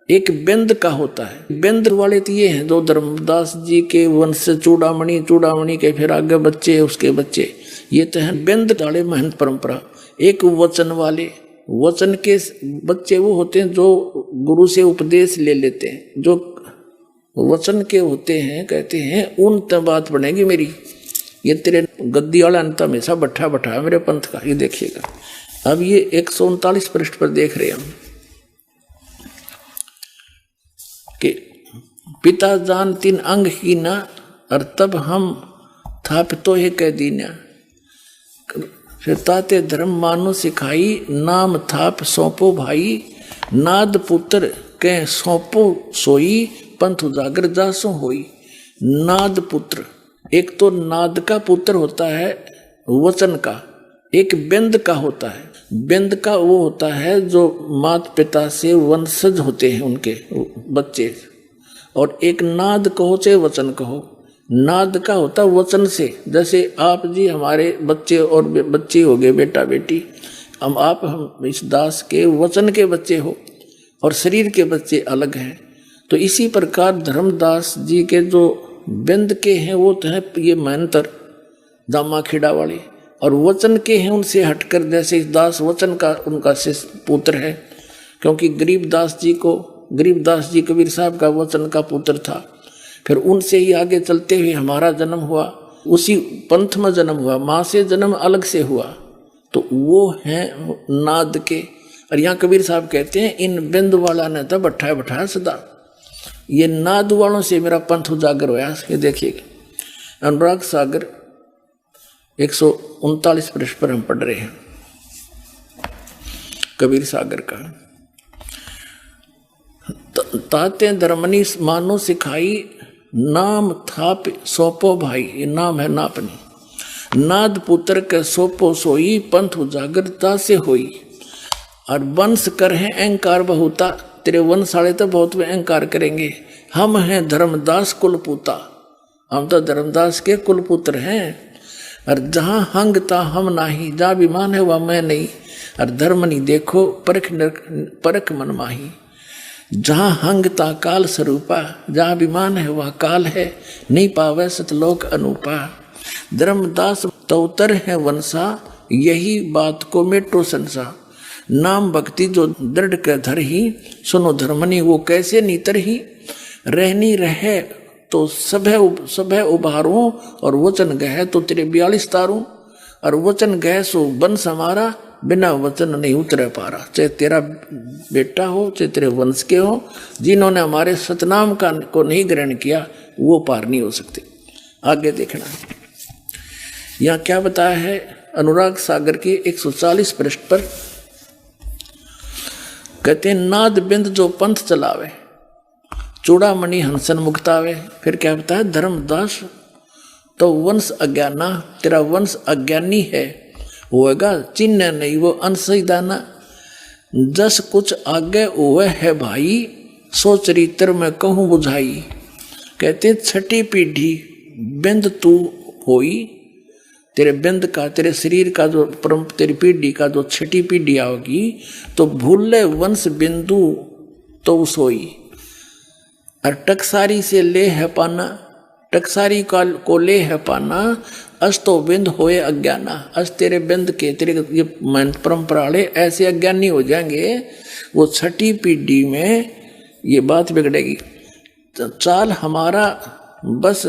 एक बेंद का होता है। बेंद वाले तो ये हैं जो धर्मदास जी के वंश से चूड़ामणि, चूड़ामणि के फिर आगे बच्चे, उसके बच्चे, ये तो हैं बेंद वाले महंत परंपरा। एक वचन वाले, वचन के बच्चे वो होते हैं जो गुरु से उपदेश ले लेते हैं, जो वचन के होते हैं, कहते हैं उन तब बात बनेगी मेरी। ये तेरे गद्दी वाला अंत हमेशा बैठा बैठा है मेरे पंथ का। ये देखिएगा, अब ये 139 पृष्ठ पर देख रहे हम कि पिता जान 3 अंग की ना, और तब हम थाप तो हे कह दीना। फिर ताते धर्म मानो सिखाई, नाम थाप सौंपो भाई। नाद पुत्र कह सौंपो सोई, पंथ उजागर जासो होई। नाद पुत्र, एक तो नाद का पुत्र होता है वचन का, एक बेंद का होता है। बेंद का वो होता है जो माता पिता से वंशज होते हैं उनके बच्चे, और एक नाद कहो चाहे वचन कहो, नाद का होता वचन से। जैसे आप जी हमारे बच्चे और बच्ची हो गए, बेटा बेटी, हम इस दास के वचन के बच्चे हो और शरीर के बच्चे अलग हैं। तो इसी प्रकार धर्मदास जी के जो बिंद के हैं वो तो है ये महंतर दामा खेड़ा वाले, और वचन के हैं उनसे हटकर, जैसे इस दास वचन का उनका शिष्य पुत्र है, क्योंकि गरीबदास जी कबीर साहब का वचन का पुत्र था। फिर उनसे ही आगे चलते हुए हमारा जन्म हुआ, उसी पंथ में जन्म हुआ, माँ से जन्म अलग से हुआ, तो वो है नाद के। और यहाँ कबीर साहब कहते हैं इन बिंद वाला ने तो बैठाया बैठाया सदा, ये नाद वालों से मेरा पंथ उजागर होया। ये देखिएगा अनुराग सागर 139 पृष्ठ पर हम पढ़ रहे हैं कबीर सागर का। ताते धर्मनी मानो सिखाई, नाम थाप सौंपो भाई। ये नाम है नापनी। नाद पुत्र के सौंपो सोई, पंथ उजागरता से होई। और वंश कर है अहंकार बहुता, तेरे वंश वाले तो बहुत में अहंकार करेंगे। हम हैं धर्मदास कुलपुता, हम तो धर्मदास के कुलपुत्र हैं। और जहाँ हंगता हम नाही, जहाँ विमान है वह मैं नहीं। और धर्म नहीं देखो परख मन माही। जहाँ हंगता काल स्वरूपा, जहाँ विमान है वह काल है। नहीं पावे सतलोक अनूपा। धर्मदास तौतर है वंशा, यही बात को मेटो संसा। नाम भक्ति जो दृढ़ के धर ही, सुनो धर्मनी वो कैसे नीतर ही। रहनी रहे तो सभे उभारूं, और वचन गहे तो तेरे 42 तारूं। और वचन गहे सो वंश हमारा, बिना वचन नहीं उतरे पारा। चाहे तेरा बेटा हो चाहे तेरे वंश के हो, जिन्होंने हमारे सतनाम का को नहीं ग्रहण किया वो पार नहीं हो सकते। आगे देखना यहाँ क्या बताया है अनुराग सागर की 140 पृष्ठ पर। कहते हैं नाद बिंद जो पंथ चलावे, चूड़ामणि हंसन मुक्तावे। फिर क्या बताया धर्मदास तो वंश अज्ञाना, तेरा वंश अज्ञानी है, होएगा चिन्ह नहीं वो अंशदाना। जस कुछ आगे हुए है भाई, सो चरित्र में कहूँ बुझाई। कहते छठी पीढ़ी बिंद तू होई, तेरे बिंद का तेरे शरीर का जो परम तेरी पीढ़ी का जो छठी पीढ़ी आओगी, तो भूले वंश बिंदु तो सोई। और टकसारी से ले है पाना, टकसारी को ले है पाना। अस तो बिंद होए अज्ञाना, अस तेरे बिंद के तेरे ये परंपरा वाले ऐसे अज्ञानी हो जाएंगे, वो छठी पीढ़ी में ये बात बिगड़ेगी। चाल हमारा बस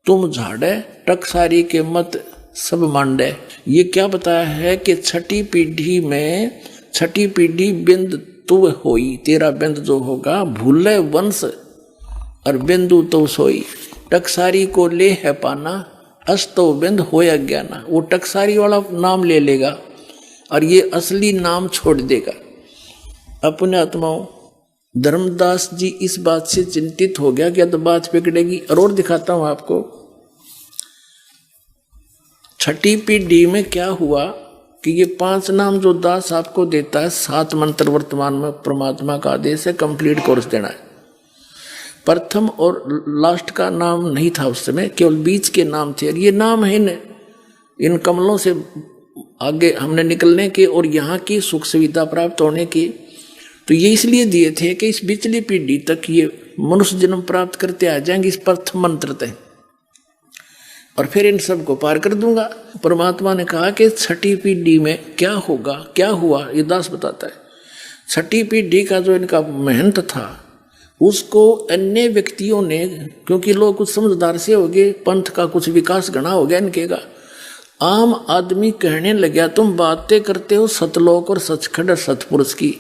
तुम झाड़े, टकसारी के मत सब मांडे। ये क्या बताया है कि छठी पीढ़ी में, छठी पीढ़ी बिंद तू होई, तेरा बिंद जो होगा भूले वंश और बिंदु तो सोई। टकसारी को ले है पाना, अस्तो बिंद होय अज्ञाना। वो टकसारी वाला नाम ले लेगा और ये असली नाम छोड़ देगा। अपने आत्माओं धर्मदास जी इस बात से चिंतित हो गया कि अब बात बिगड़ेगी। और दिखाता हूं आपको छठी पीढ़ी में क्या हुआ कि ये 5 नाम जो दास आपको देता है, 7 मंत्र वर्तमान में परमात्मा का आदेश है कंप्लीट कोर्स देना है। प्रथम और लास्ट का नाम नहीं था उस समय, केवल बीच के नाम थे। और ये नाम है इन कमलों से आगे हमने निकलने के और यहाँ की सुख सुविधा प्राप्त होने की। तो ये इसलिए दिए थे कि इस पिछली पीढ़ी तक ये मनुष्य जन्म प्राप्त करते आ जाएंगे इस प्रथम मंत्र तक, और फिर इन सब को पार कर दूंगा। परमात्मा ने कहा कि छठी पीढ़ी में क्या होगा, क्या हुआ, ये दास बताता है। छठी पीढ़ी का जो इनका मेहनत था उसको अन्य व्यक्तियों ने, क्योंकि लोग कुछ समझदार से हो गए, पंथ का कुछ विकास घना हो गया इनके का, आम आदमी कहने लगा तुम बातें करते हो सतलोक और सचखंड और सतपुरुष की,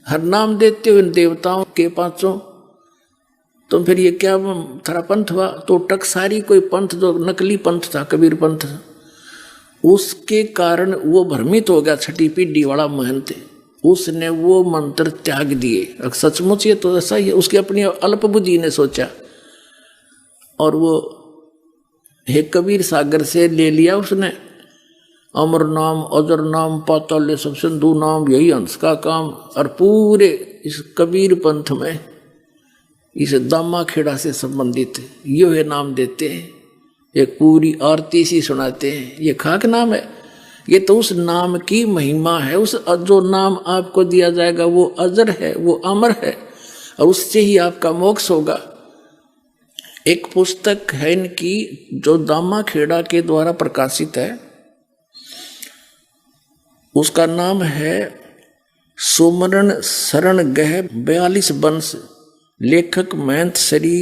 हर नाम देते हो इन देवताओं के पांचों, तो फिर ये क्या थारा पंथ हुआ? तो टकसारी कोई पंथ जो नकली पंथ था, कबीर पंथ, उसके कारण वो भ्रमित हो गया। छठी पीढ़ी वाला महंत, उसने वो मंत्र त्याग दिए। सचमुच ये तो ऐसा ही है, उसकी अपनी अल्प बुद्धि ने सोचा और वो हे कबीर सागर से ले लिया उसने, अमर नाम, अजर नाम, पाताल सब सिंधु नाम, यही हंस का काम। और पूरे इस कबीर पंथ में इस दामा खेड़ा से संबंधित यो है नाम देते हैं, एक पूरी आरती सी सुनाते हैं। ये खाक नाम है, ये तो उस नाम की महिमा है। उस जो नाम आपको दिया जाएगा वो अजर है, वो अमर है, और उससे ही आपका मोक्ष होगा। एक पुस्तक है इनकी जो दामा खेड़ा के द्वारा प्रकाशित है, उसका नाम है सुमरण शरण गह 42 वंश, लेखक महंत श्री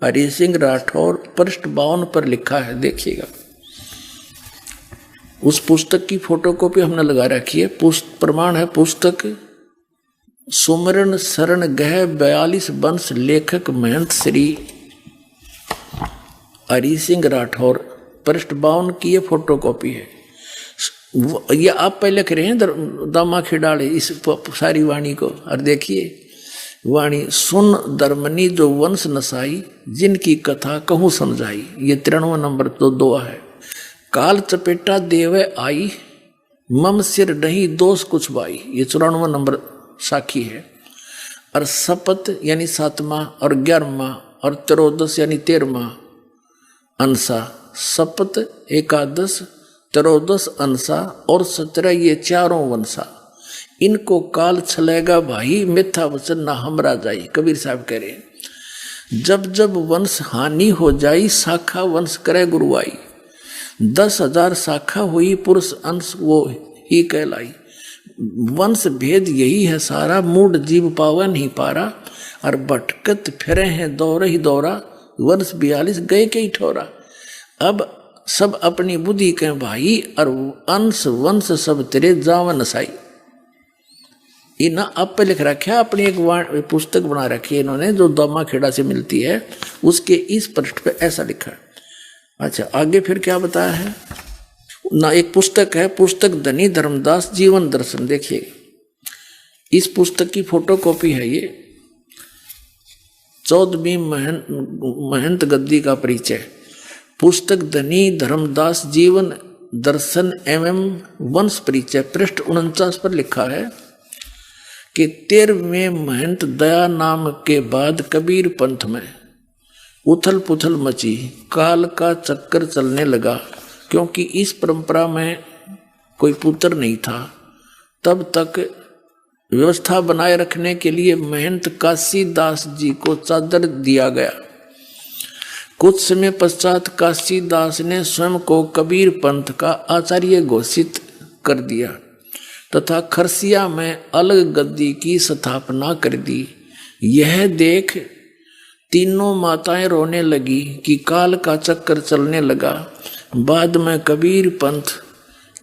हरि सिंह राठौर, पृष्ठ 52 पर लिखा है, देखिएगा। उस पुस्तक की फोटोकॉपी हमने लगा रखी है, प्रमाण है पुस्तक सुमरण शरण गह 42 वंश, लेखक महंत श्री हरि सिंह राठौर, पृष्ठ 52 की ये फोटोकॉपी है। ये आप पहले लिख रहे हैं दामा खेड़ाड़े इस सारी वाणी को, और देखिए वाणी सुन धर्मनी जो वंश नसाई, जिनकी कथा कहूँ समझाई, ये 93 नंबर तो 2 है। काल चपेटा देवे आई, मम सिर नहीं दोष कुछ बाई, ये 94 नंबर साखी है। और शपथ यानी 7वां और 11वां और 13 यानी 13वां अंसा, शपथ 11 13 अंसा और 17 ये चारों वंशा, इनको काल छलेगा भाई, मिथ्या वचन ना हमरा जाई। कबीर साहब कह रहे हैं जब जब वंश हानि हो जाई, शाखा वंश करे गुरुआई, 10,000 शाखा हुई पुरुष अंश वो ही कहलाई। वंश भेद यही है सारा, मूड जीव पावा नहीं पारा, और भटकत फिरे हैं दौरे ही दौरा, वंश 42 गए के ही ठोरा। अब सब अपनी बुद्धि के भाई, और अंश वंश सब तेरे जावन साई। इन्हें आप पे लिख रखा है, अपनी एक पुस्तक बना रखी है इन्होंने जो दामा खेड़ा से मिलती है, उसके इस पृष्ठ पे ऐसा लिखा है। अच्छा आगे फिर क्या बताया है ना, एक पुस्तक है, पुस्तक धनी धर्मदास जीवन दर्शन, देखिए इस पुस्तक की फोटोकॉपी है ये। 14वीं महंत गद्दी का परिचय, पुस्तक धनी धर्मदास जीवन दर्शन एवं वंश परिचय, पृष्ठ 49 पर लिखा है कि 13वें महंत दया नाम के बाद कबीर पंथ में उथल पुथल मची, काल का चक्कर चलने लगा, क्योंकि इस परंपरा में कोई पुत्र नहीं था। तब तक व्यवस्था बनाए रखने के लिए महंत काशीदास जी को चादर दिया गया। कुछ समय पश्चात काशीदास ने स्वयं को कबीर पंथ का आचार्य घोषित कर दिया तथा खरसिया में अलग गद्दी की स्थापना कर दी। यह देख तीनों माताएं रोने लगी कि काल का चक्कर चलने लगा। बाद में कबीर पंथ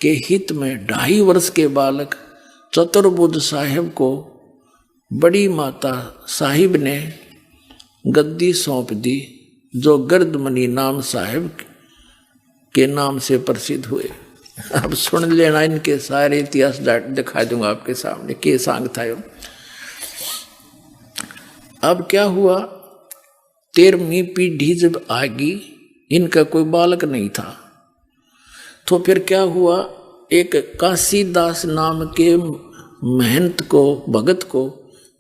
के हित में 2.5 वर्ष के बालक चतुर्बुद्ध साहिब को बड़ी माता साहिब ने गद्दी सौंप दी, जो गर्दमनी नाम साहिब के नाम से प्रसिद्ध हुए। अब सुन लेना, इनके सारे इतिहास दिखा दूंगा आपके सामने के सांग था यो। अब क्या हुआ, 13वीं पीढ़ी जब आगी, इनका कोई बालक नहीं था, तो फिर क्या हुआ, एक काशीदास नाम के महंत को, भगत को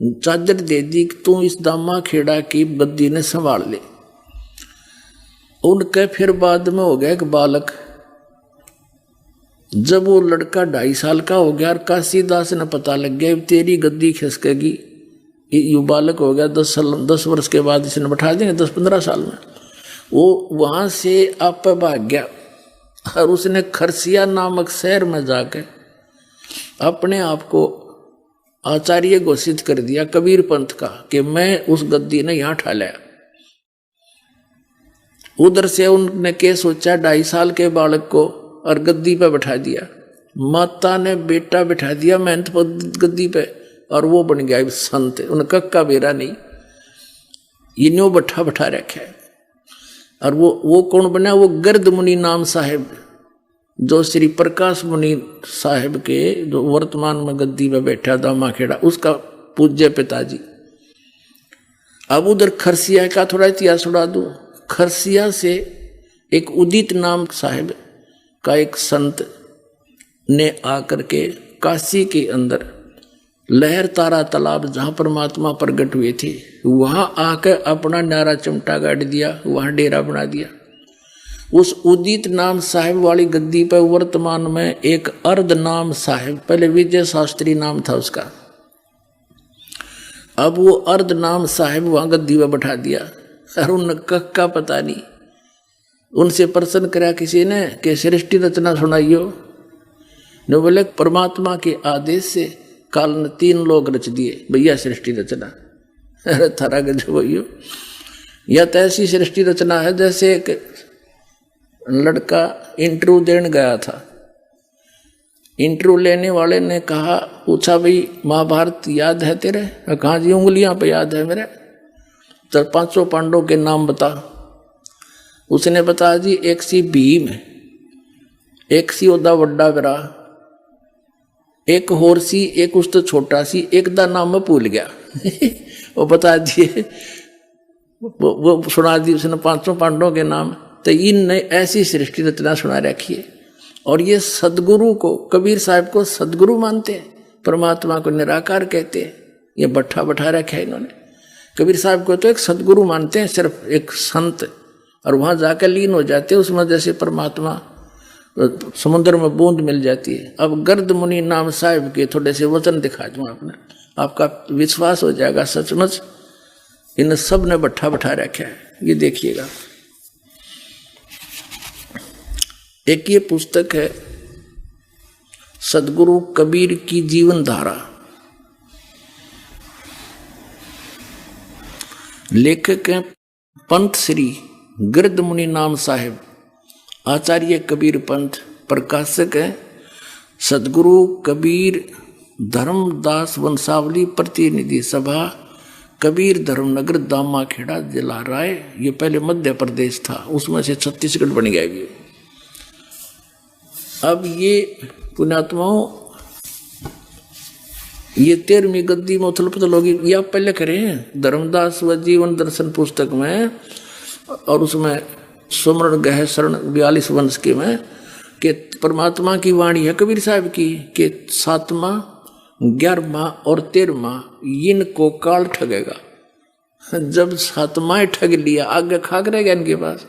चादर दे दी कि तू इस दामा खेड़ा की गद्दी ने संभाल ले। उनके फिर बाद में हो गया एक बालक। जब वो लड़का 2.5 साल का हो गया और काशीदास ने पता लग गया तेरी गद्दी खिसकेगी, ये बालक हो गया 10 वर्ष के बाद इसने बैठा देंगे 10-15 साल में, वो वहां से आप भाग गया और उसने खरसिया नामक शहर में जाकर अपने आप को आचार्य घोषित कर दिया कबीर पंथ का कि मैं उस गद्दी ने यहां ठा लिया। उधर से उनने क्या सोचा, 2.5 साल के बालक को और गद्दी पे बैठा दिया। माता ने बेटा बैठा दिया मेहनत गद्दी पे और वो बन गया संत। उनका का बेरा नहीं, इन्हों बैठा बैठा रखा है। और वो कौन बना? वो गर्द मुनि नाम साहेब, जो श्री प्रकाश मुनि साहेब के जो वर्तमान में गद्दी पे बैठा दामाखेड़ा, उसका पूज्य पिताजी। अब उधर खरसिया का थोड़ा इतिहास सुना दूं। खरसिया से एक उदित नाम साहेब का एक संत ने आकर के काशी के अंदर लहर तारा तालाब जहां परमात्मा प्रकट हुए थे वहां आकर अपना न्यारा चिमटा गाड़ दिया, वहां डेरा बना दिया। उस उदित नाम साहिब वाली गद्दी पर वर्तमान में एक अर्ध नाम साहिब, पहले विजय शास्त्री नाम था उसका, अब वो अर्ध नाम साहिब वहां गद्दी पर बैठा दिया। और उन का पता नहीं। उनसे प्रश्न करा किसी ने कि सृष्टि रचना सुनाइयो। ने बोले परमात्मा के आदेश से काल ने 3 लोग रच दिए भैया सृष्टि रचना। अरे थारा गजब भैया, या तो ऐसी सृष्टि रचना है जैसे एक लड़का इंटरव्यू देने गया था। इंटरव्यू लेने वाले ने कहा, पूछा भाई महाभारत याद है तेरे? कहा जी उंगलियां पे याद है मेरे। तो 500 पांडवों के नाम बता। उसने बताया जी एक सी भीम, एक सी ओदा वड्डा बिरा, एक होर सी, एक उस तो छोटा सी, एक दा नाम में भूल गया। वो बता दिए, वो सुना दी उसने 500 पांडवों के नाम। तो इनने ऐसी सृष्टि रचना सुना रखी है। और ये सदगुरु को, कबीर साहब को सदगुरु मानते हैं, परमात्मा को निराकार कहते हैं। ये बैठा बैठा रखा है इन्होंने। कबीर साहब को तो एक सदगुरु मानते हैं, सिर्फ एक संत, और वहां जाकर लीन हो जाते हैं उसमें, जैसे परमात्मा समुद्र में बूंद मिल जाती है। अब गर्द मुनि नाम साहिब के थोड़े से वचन दिखा दूं आपने, आपका विश्वास हो जाएगा सचमुच इन सब ने बैठा बैठा रखा है। ये देखिएगा, एक ये पुस्तक है सदगुरु कबीर की जीवन धारा। लेखक हैं पंत श्री गिरद मुनि नाम साहिब, आचार्य कबीर पंथ। प्रकाशक हैं सदगुरु कबीर धर्मदास वंशावली प्रतिनिधि सभा, कबीर धर्मनगर दामाखेड़ा जिला राय। ये पहले मध्य प्रदेश था, उसमें से छत्तीसगढ़ बन गया ये। अब ये पुण्यात्माओं, ये 13वीं गद्दी में उथल पुथल होगी। ये आप पहले करें धर्मदास व जीवन दर्शन पुस्तक में, और उसमें सुमरण गह शरण 42 वंश के में कि परमात्मा की वाणी है कबीर साहब की कि 7वां 11वां और 13वां इनको काल ठगेगा। जब 7वां ठग लिया आगे खाक रहेगा इनके पास।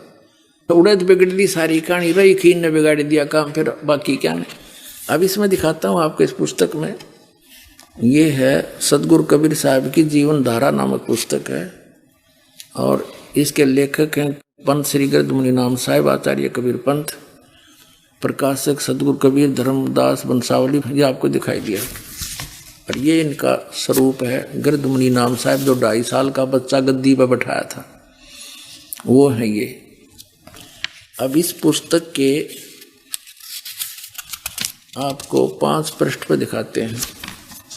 उड़द बिगड़ ली सारी कहानी, रही खीन ने बिगाड़ दिया काम, फिर बाकी क्या नहीं। अब इसमें दिखाता हूँ आपको इस पुस्तक में। ये है सदगुरु कबीर साहब की जीवन धारा नामक पुस्तक है, और इसके लेखक हैं पंत श्री गिरद मुनि नाम साहिब, आचार्य कबीर पंथ। प्रकाशक सदगुरु कबीर धर्मदास वंशावली, ये आपको दिखाई दिया। और ये इनका स्वरूप है गिरद मुनि नाम साहिब, जो 2.5 साल का बच्चा गद्दी पर बैठाया था, वो है ये। अब इस पुस्तक के आपको 5 पृष्ठ पर दिखाते हैं,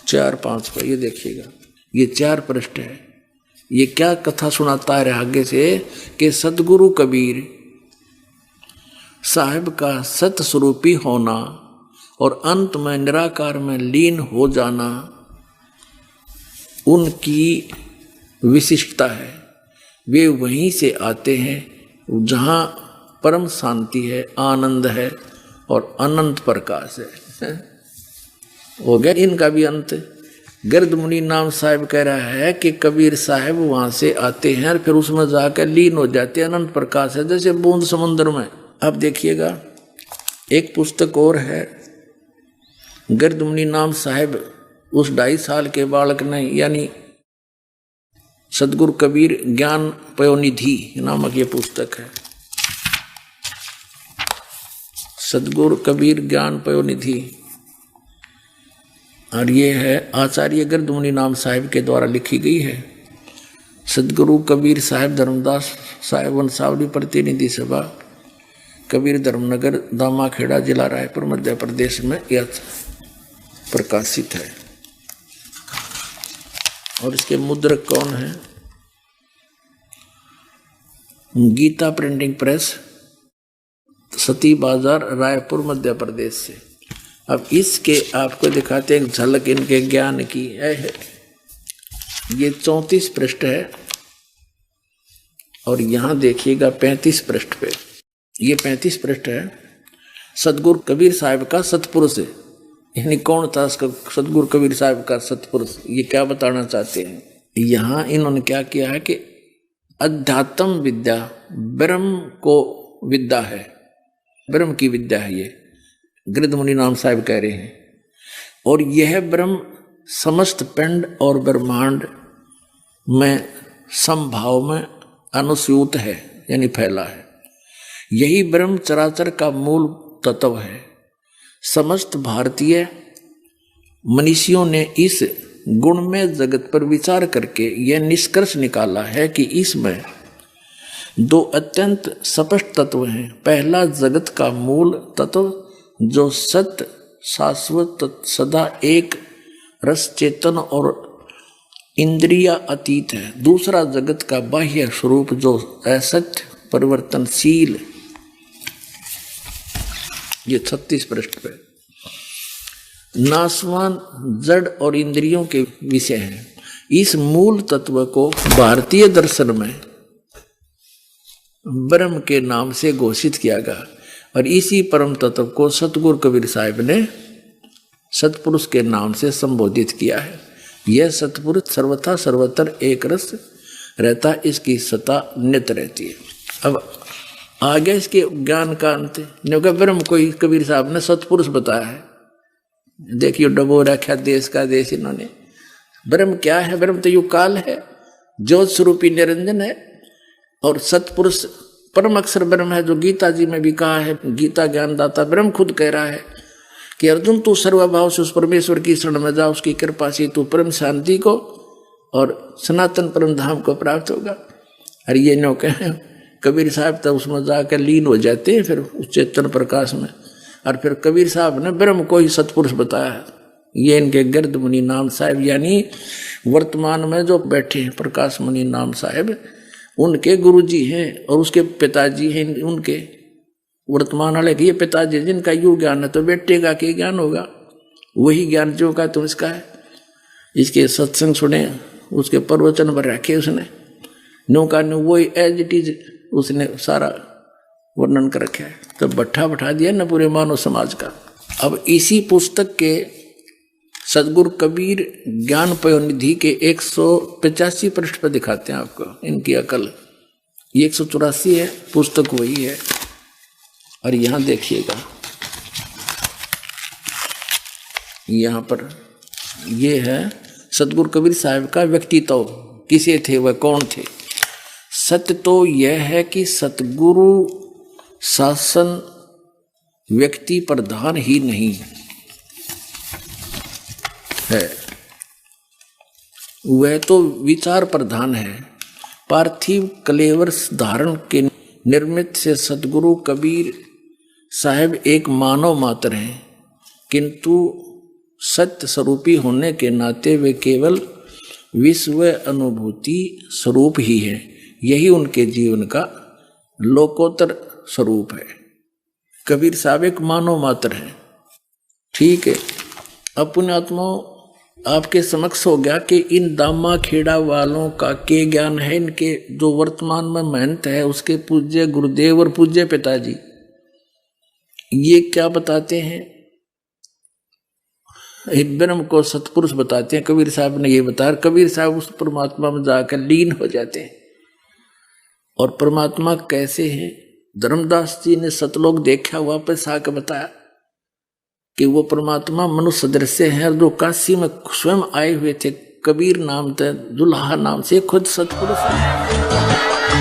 4-5 पर। ये देखिएगा, ये 4 पृष्ठ है। ये क्या कथा सुनाता है आगे से कि सदगुरु कबीर साहिब का सत स्वरूपी होना और अंत में निराकार में लीन हो जाना उनकी विशिष्टता है। वे वहीं से आते हैं जहाँ परम शांति है, आनंद है और अनंत प्रकाश है। हो गया इनका भी अंत। गिरद मुनि नाम साहिब कह रहा है कि कबीर साहब वहां से आते हैं और फिर उसमें जाकर लीन हो जाते हैं, अनंत प्रकाश है जैसे बूंद समुद्र में। अब देखिएगा एक पुस्तक और है, गिरद मुनि नाम साहिब उस 2.5 साल के बालक ने, यानी सदगुरु कबीर ज्ञान पयोनिधि नामक ये पुस्तक है। सदगुरु कबीर ज्ञान पयोनिधि, और ये है आचार्य गिरधमुनि नाम साहिब के द्वारा लिखी गई है। सदगुरु कबीर साहिब धर्मदास साहिब वंशावली प्रतिनिधि सभा, कबीर धर्मनगर, दामाखेड़ा, जिला रायपुर, मध्य प्रदेश में यह प्रकाशित है। और इसके मुद्रक कौन है? गीता प्रिंटिंग प्रेस, सती बाजार, रायपुर, मध्य प्रदेश से। अब इसके आपको दिखाते हैं झलक इनके ज्ञान की है। ये 34 पृष्ठ है और यहां देखिएगा 35 पृष्ठ पे, ये 35 पृष्ठ है। सतगुरु कबीर साहिब का सतपुरुष है, यानी कौन था सतगुरु कबीर साहिब का सतपुरुष, ये क्या बताना चाहते हैं? यहाँ इन्होंने क्या किया है कि अध्यात्म विद्या ब्रह्म को विद्या है, ब्रह्म की विद्या है, ये गिरधमुनि नाम साहिब कह रहे हैं। और यह ब्रह्म समस्त पिंड और ब्रह्मांड में समभाव में अनुस्यूत है, यानी फैला है। यही ब्रह्म चराचर का मूल तत्व है। समस्त भारतीय मनीषियों ने इस गुणमय जगत पर विचार करके यह निष्कर्ष निकाला है कि इसमें दो अत्यंत स्पष्ट तत्व हैं। पहला जगत का मूल तत्व जो सत्य, शाश्वत, सदा एक, रस, चेतन और इंद्रिय अतीत है। दूसरा जगत का बाह्य स्वरूप जो असत्य, परिवर्तनशील। ये 36 पृष्ठ पे नाशवान, जड़ और इंद्रियों के विषय हैं। इस मूल तत्व को भारतीय दर्शन में ब्रह्म के नाम से घोषित किया गया और इसी परम तत्व को सतगुरु कबीर साहिब ने सतपुरुष के नाम से संबोधित किया है। यह सतपुरुष सर्वथा सर्वत्र एक रस रहता, इसकी सत्ता नित्य रहती है। अब आगे इसके ज्ञान का अंत है। ब्रह्म को कबीर साहब ने सतपुरुष बताया है। देखिए डबो रखा देश का देश इन्होंने। ब्रह्म क्या है? ब्रह्म तो युग काल है, ज्योत स्वरूपी निरंजन है। और सतपुरुष परम अक्षर ब्रह्म है, जो गीता जी में भी कहा है। गीता ज्ञानदाता ब्रह्म खुद कह रहा है कि अर्जुन तू सर्वभाव से उस परमेश्वर की शरण में जा, उसकी कृपा से तू परम शांति को और सनातन परम धाम को प्राप्त होगा। और ये नो कहें कबीर साहब तो उसमें जाकर लीन हो जाते हैं फिर उस चेतन प्रकाश में। और फिर कबीर साहब ने ब्रह्म को ही सतपुरुष बताया है। ये इनके गिरधमुनि नाम साहिब, यानी वर्तमान में जो बैठे हैं प्रकाश मुनि नाम साहिब, उनके गुरुजी हैं और उसके पिताजी हैं उनके वर्तमान वाले के। ये पिताजी जिनका यू ज्ञान है तो बेटे का क्या ज्ञान होगा? वही ज्ञान जो का तो इसका है। इसके सत्संग सुने, उसके प्रवचन पर रखे उसने, नौका ने वही एज इट इज उसने सारा वर्णन कर रखा है। तो बैठा बैठा दिया न पूरे मानव समाज का। अब इसी पुस्तक के सदगुरु कबीर ज्ञान पयोनिधि के 185 पृष्ठ पर दिखाते हैं आपको इनकी अकल। ये 184 है, पुस्तक वही है। और यहां देखिएगा, यहां पर ये है सदगुरु कबीर साहब का व्यक्तित्व। किसे थे वह, कौन थे? सत्य तो यह है कि सतगुरु शासन व्यक्ति प्रधान ही नहीं है, वह तो विचार प्रधान है। पार्थिव कलेवर धारण के निर्मित से सतगुरु कबीर साहब एक मानव मात्र हैं, किंतु सत्य स्वरूपी होने के नाते वे केवल विश्व अनुभूति स्वरूप ही है। यही उनके जीवन का लोकोत्तर स्वरूप है। कबीर साहब एक मानव मात्र है, ठीक है। अपने आत्मा आपके समक्ष हो गया कि इन दामा खेड़ा वालों का के ज्ञान है। इनके जो वर्तमान में महंत है, उसके पूज्य गुरुदेव और पूज्य पिताजी, ये क्या बताते हैं? ब्रह्म को सतपुरुष बताते हैं। कबीर साहब ने ये बताया। कबीर साहब उस परमात्मा में जाकर लीन हो जाते हैं। और परमात्मा कैसे है? धर्मदास जी ने सतलोक देखा, वापस आकर बताया कि वो परमात्मा मनुष्य दृश्य है, जो काशी में स्वयं आए हुए थे। कबीर नाम थे, दुल्हा नाम से खुद सतपुरुष है।